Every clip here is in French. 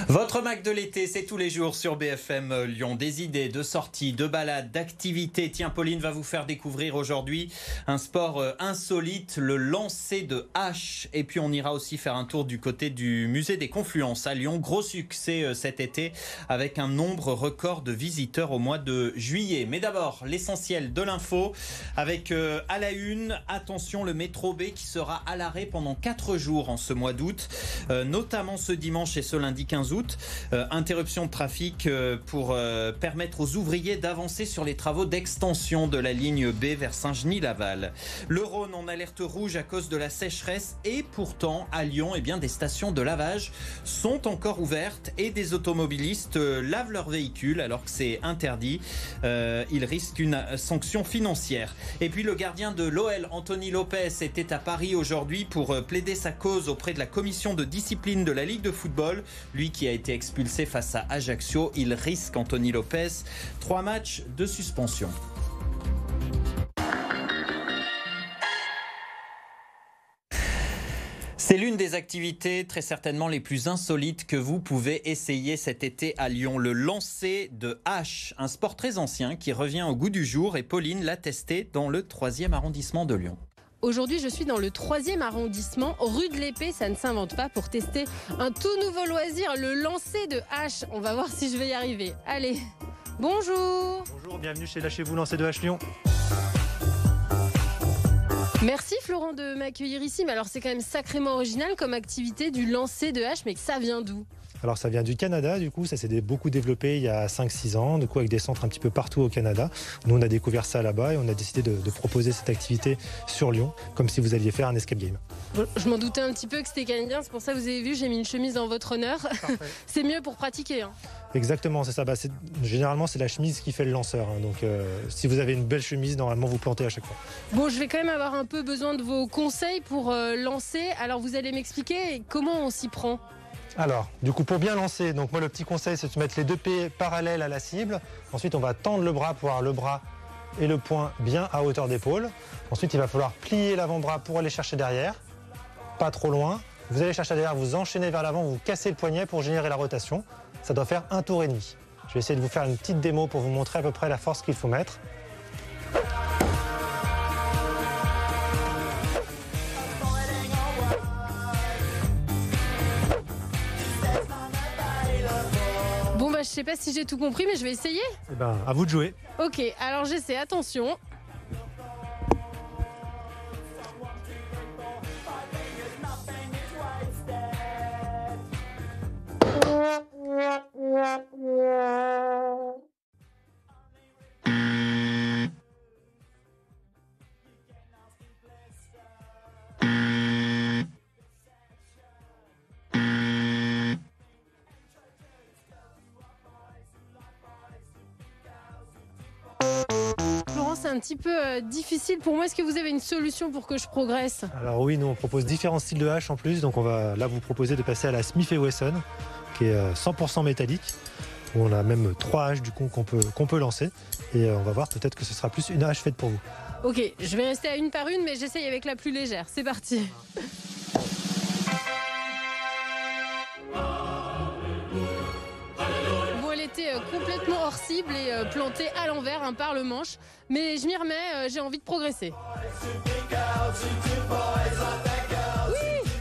Votre Mac de l'été, c'est tous les jours sur BFM Lyon. Des idées de sorties, de balades, d'activités. Tiens, Pauline va vous faire découvrir aujourd'hui un sport insolite, le lancer de hache. Et puis on ira aussi faire un tour du côté du musée des Confluences à Lyon. Gros succès cet été avec un nombre record de visiteurs au mois de juillet. Mais d'abord, l'essentiel de l'info avec à la une, attention, le métro B qui sera à l'arrêt pendant 4 jours en ce mois d'août, notamment ce dimanche et ce lundi 15 août. Interruption de trafic pour permettre aux ouvriers d'avancer sur les travaux d'extension de la ligne B vers Saint-Genis-Laval. Le Rhône en alerte rouge à cause de la sécheresse et pourtant à Lyon, des stations de lavage sont encore ouvertes et des automobilistes lavent leurs véhicules alors que c'est interdit. Ils risquent une sanction financière. Et puis le gardien de l'OL, Anthony Lopez, était à Paris aujourd'hui pour plaider sa cause auprès de la commission de discipline de la Ligue de football. Lui qui a été expulsé face à Ajaccio, il risque, Anthony Lopez, 3 matchs de suspension. C'est l'une des activités très certainement les plus insolites que vous pouvez essayer cet été à Lyon, le lancer de hache, un sport très ancien qui revient au goût du jour et Pauline l'a testé dans le 3e arrondissement de Lyon. Aujourd'hui, je suis dans le 3e arrondissement, rue de l'Épée, ça ne s'invente pas, pour tester un tout nouveau loisir, le lancer de hache. On va voir si je vais y arriver. Allez, bonjour. Bonjour, bienvenue chez Lâchez-vous Lancer de hache Lyon. Merci Florent de m'accueillir ici, mais alors c'est quand même sacrément original comme activité du lancer de hache, mais ça vient d'où ? Alors ça vient du Canada, du coup ça s'est beaucoup développé il y a 5-6 ans, du coup avec des centres un petit peu partout au Canada. Nous on a découvert ça là-bas et on a décidé de proposer cette activité sur Lyon, comme si vous alliez faire un escape game. Je m'en doutais un petit peu que c'était canadien, c'est pour ça que vous avez vu, j'ai mis une chemise en votre honneur. C'est mieux pour pratiquer. Exactement, c'est ça. Généralement c'est la chemise qui fait le lanceur, donc si vous avez une belle chemise, normalement vous plantez à chaque fois. Bon, je vais quand même avoir un peu besoin de vos conseils pour lancer. Alors vous allez m'expliquer comment on s'y prend ? Alors, du coup, pour bien lancer, donc moi le petit conseil c'est de se mettre les deux pieds parallèles à la cible. Ensuite, on va tendre le bras pour avoir le bras et le poing bien à hauteur d'épaule. Ensuite, il va falloir plier l'avant-bras pour aller chercher derrière, pas trop loin. Vous allez chercher derrière, vous enchaînez vers l'avant, vous cassez le poignet pour générer la rotation. Ça doit faire 1 tour et demi. Je vais essayer de vous faire une petite démo pour vous montrer à peu près la force qu'il faut mettre. Je sais pas si j'ai tout compris, mais je vais essayer. Eh ben, à vous de jouer. Ok, alors j'essaie, attention. C'est un petit peu difficile pour moi. Est-ce que vous avez une solution pour que je progresse ? Alors oui, nous on propose différents styles de hache en plus. Donc on va là vous proposer de passer à la Smith & Wesson, qui est 100% métallique. Où on a même 3 haches du coup qu'on peut lancer. Et on va voir peut-être que ce sera plus une hache faite pour vous. Ok, je vais rester à une par une, mais j'essaye avec la plus légère. C'est parti. Complètement hors cible et planté à l'envers, par le manche. Mais je m'y remets, j'ai envie de progresser. Oui.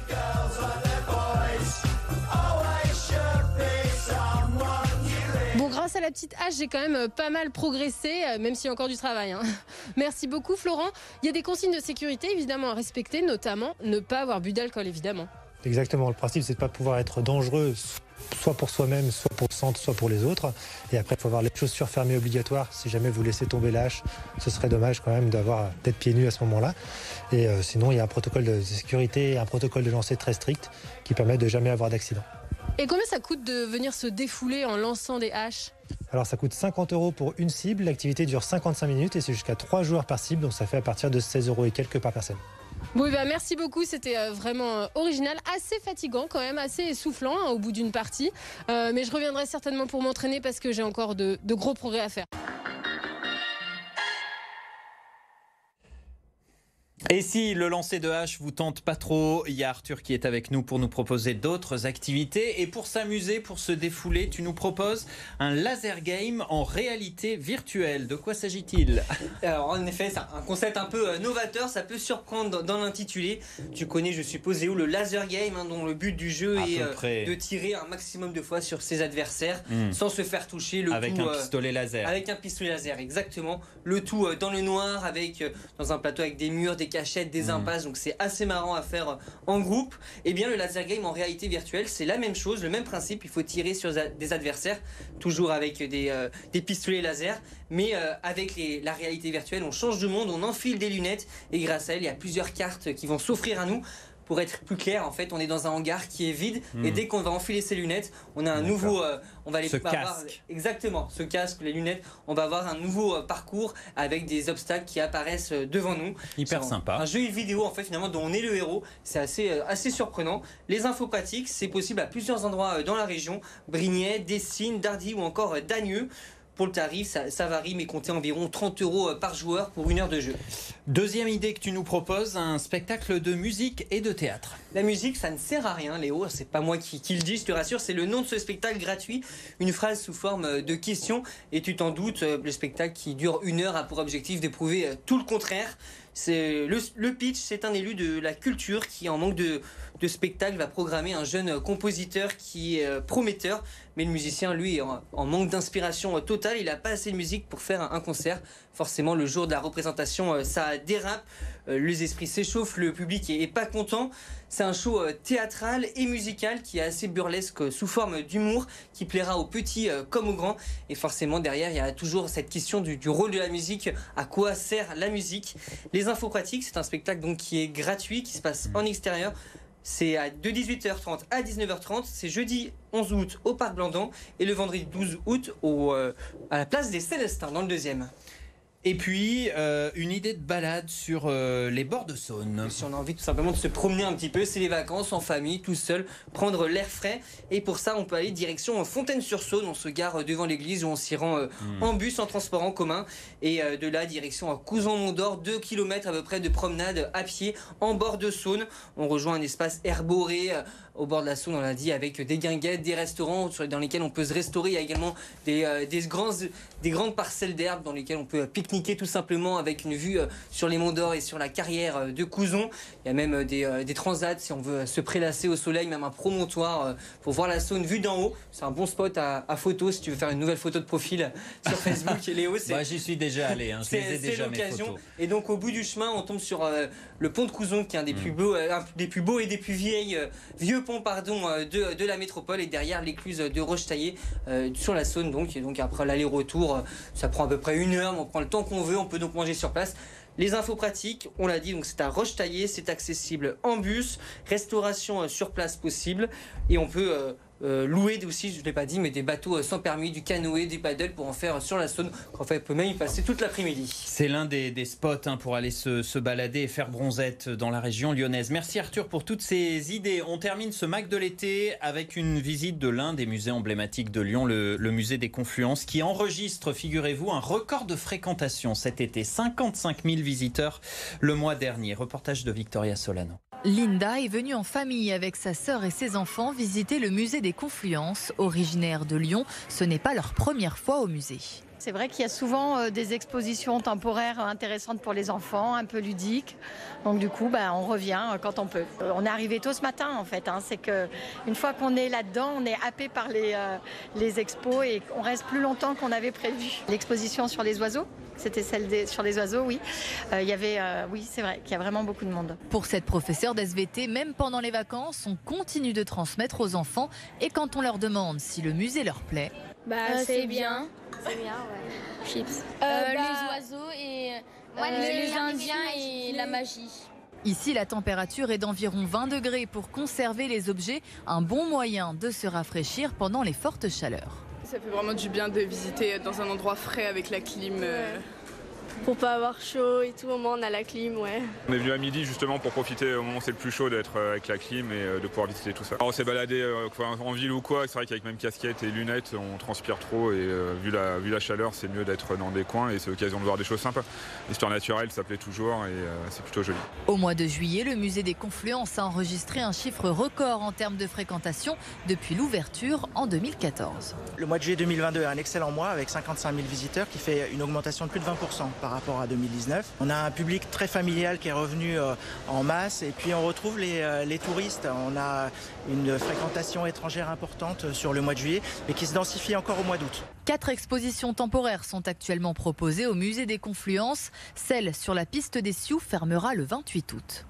Bon, grâce à la petite hache, j'ai quand même pas mal progressé, même s'il y a encore du travail. Merci beaucoup Florent. Il y a des consignes de sécurité évidemment à respecter, notamment ne pas avoir bu d'alcool évidemment. Exactement, le principe c'est de ne pas pouvoir être dangereux soit pour soi-même, soit pour le centre, soit pour les autres. Et après, il faut avoir les chaussures fermées obligatoires. Si jamais vous laissez tomber l'hache, ce serait dommage quand même d'être pieds nus à ce moment-là. Et sinon, il y a un protocole de sécurité et un protocole de lancer très strict qui permet de jamais avoir d'accident. Et combien ça coûte de venir se défouler en lançant des haches ? Alors ça coûte 50 € pour une cible, l'activité dure 55 minutes et c'est jusqu'à 3 joueurs par cible, donc ça fait à partir de 16 € et quelques par personne. Bon, merci beaucoup, c'était vraiment original, assez fatigant quand même, assez essoufflant au bout d'une partie. Mais je reviendrai certainement pour m'entraîner parce que j'ai encore de gros progrès à faire. Et si le lancer de hache vous tente pas trop, il y a Arthur qui est avec nous pour nous proposer d'autres activités. Et pour s'amuser, pour se défouler, tu nous proposes un laser game en réalité virtuelle. De quoi s'agit-il? Alors en effet, c'est un concept un peu novateur, ça peut surprendre dans l'intitulé. Tu connais, je suppose, Léo, le laser game, dont le but du jeu est de tirer un maximum de fois sur ses adversaires sans se faire toucher. Avec un pistolet laser. Avec un pistolet laser, exactement. Le tout dans le noir, dans un plateau avec des murs, des cachettes, des impasses, donc c'est assez marrant à faire en groupe. Et bien le laser game en réalité virtuelle, c'est la même chose, le même principe, il faut tirer sur des adversaires, toujours avec des pistolets laser, mais avec la réalité virtuelle, on change de monde, on enfile des lunettes, et grâce à elle, il y a plusieurs cartes qui vont s'offrir à nous. Pour être plus clair, en fait, on est dans un hangar qui est vide et dès qu'on va enfiler ses lunettes, on a un nouveau, on va casque. Exactement, ce casque, les lunettes, on va avoir un nouveau parcours avec des obstacles qui apparaissent devant nous. Hyper sympa. Un jeu vidéo en fait finalement dont on est le héros, c'est assez surprenant. Les infos pratiques, c'est possible à plusieurs endroits dans la région, Brignais, Dessines, Dardy ou encore Dagneux. Pour le tarif, ça varie, mais comptez environ 30 € par joueur pour 1 heure de jeu. Deuxième idée que tu nous proposes, un spectacle de musique et de théâtre. La musique, ça ne sert à rien, Léo, c'est pas moi qui le dis, je te rassure, c'est le nom de ce spectacle gratuit, une phrase sous forme de question, et tu t'en doutes, le spectacle qui dure 1 heure a pour objectif de prouver tout le contraire. C'est le pitch, c'est un élu de la culture qui, en manque de spectacle, va programmer un jeune compositeur qui est prometteur, mais le musicien, lui, est en manque d'inspiration totale, il n'a pas assez de musique pour faire un concert. Forcément, le jour de la représentation, ça dérape, les esprits s'échauffent, le public est pas content. C'est un show théâtral et musical qui est assez burlesque sous forme d'humour, qui plaira aux petits comme aux grands. Et forcément, derrière, il y a toujours cette question du rôle de la musique. À quoi sert la musique? Les infos pratiques, c'est un spectacle donc qui est gratuit, qui se passe en extérieur. C'est de 18h30 à 19h30. C'est jeudi 11 août au Parc Blandan et le vendredi 12 août à la place des Célestins, dans le 2e. Et puis, une idée de balade sur les bords de Saône. Si on a envie tout simplement de se promener un petit peu, c'est les vacances en famille, tout seul, prendre l'air frais. Et pour ça, on peut aller direction Fontaine-sur-Saône. On se gare devant l'église ou on s'y rend en bus, en transport en commun. Et de là, direction Couzon-Mont-d'Or, 2 km à peu près de promenade à pied en bord de Saône. On rejoint un espace herboré au bord de la Saône, on l'a dit, avec des guinguettes, des restaurants dans lesquels on peut se restaurer. Il y a également des grandes parcelles d'herbe dans lesquelles on peut pique-niquer tout simplement avec une vue sur les monts d'Or et sur la carrière de Couzon. Il y a même des transats si on veut se prélasser au soleil, même un promontoire pour voir la Saône vue d'en haut. C'est un bon spot à photo si tu veux faire une nouvelle photo de profil sur Facebook. Léo, j'y suis déjà allé, je les ai déjà mes photos. Et donc au bout du chemin, on tombe sur le pont de Couzon qui est un des plus beaux et des plus vieux ponts de la métropole, et derrière l'écluse de Rochetaillé sur la Saône. Donc après l'aller-retour, ça prend à peu près 1 heure, mais on prend le temps qu'on veut, on peut donc manger sur place. Les infos pratiques, on l'a dit, donc c'est à Rochetaillé, c'est accessible en bus, restauration sur place possible, et on peut louer aussi, je ne l'ai pas dit, mais des bateaux sans permis, du canoë, des paddles pour en faire sur la Saône. En fait, on peut même y passer toute l'après-midi. C'est l'un des spots pour aller se balader et faire bronzette dans la région lyonnaise. Merci Arthur pour toutes ces idées. On termine ce Mac de l'été avec une visite de l'un des musées emblématiques de Lyon, le musée des Confluences, qui enregistre, figurez-vous, un record de fréquentation cet été. 55 000 visiteurs le mois dernier. Reportage de Victoria Solano. Linda est venue en famille avec sa sœur et ses enfants visiter le musée des Confluences. Originaire de Lyon, ce n'est pas leur première fois au musée. C'est vrai qu'il y a souvent des expositions temporaires intéressantes pour les enfants, un peu ludiques. Donc du coup, on revient quand on peut. On est arrivé tôt ce matin en fait. C'est qu'une fois qu'on est là-dedans, on est happé par les expos et on reste plus longtemps qu'on avait prévu. L'exposition sur les oiseaux, c'était celle sur les oiseaux, oui. Oui, c'est vrai qu'il y a vraiment beaucoup de monde. Pour cette professeure d'SVT, même pendant les vacances, on continue de transmettre aux enfants. Et quand on leur demande si le musée leur plaît... c'est bien. C'est bien, ouais. Chips. Les oiseaux et les Indiens et la magie. Ici, la température est d'environ 20 degrés. Pour conserver les objets, un bon moyen de se rafraîchir pendant les fortes chaleurs. Ça fait vraiment du bien de visiter dans un endroit frais avec la clim. pour pas avoir chaud et tout. Au moins on a la clim, ouais. On est venu à midi justement pour profiter au moment où c'est le plus chaud d'être avec la clim et de pouvoir visiter tout ça. Alors, on s'est baladé en ville ou quoi, c'est vrai qu'avec même casquette et lunettes on transpire trop et vu la chaleur c'est mieux d'être dans des coins et c'est l'occasion de voir des choses sympas. L'histoire naturelle ça plaît toujours et c'est plutôt joli. Au mois de juillet, le musée des Confluences a enregistré un chiffre record en termes de fréquentation depuis l'ouverture en 2014. Le mois de juillet 2022 est un excellent mois avec 55 000 visiteurs qui fait une augmentation de plus de 20% par rapport à 2019. On a un public très familial qui est revenu en masse et puis on retrouve les touristes. On a une fréquentation étrangère importante sur le mois de juillet et qui se densifie encore au mois d'août. 4 expositions temporaires sont actuellement proposées au musée des Confluences. Celle sur la piste des Sioux fermera le 28 août.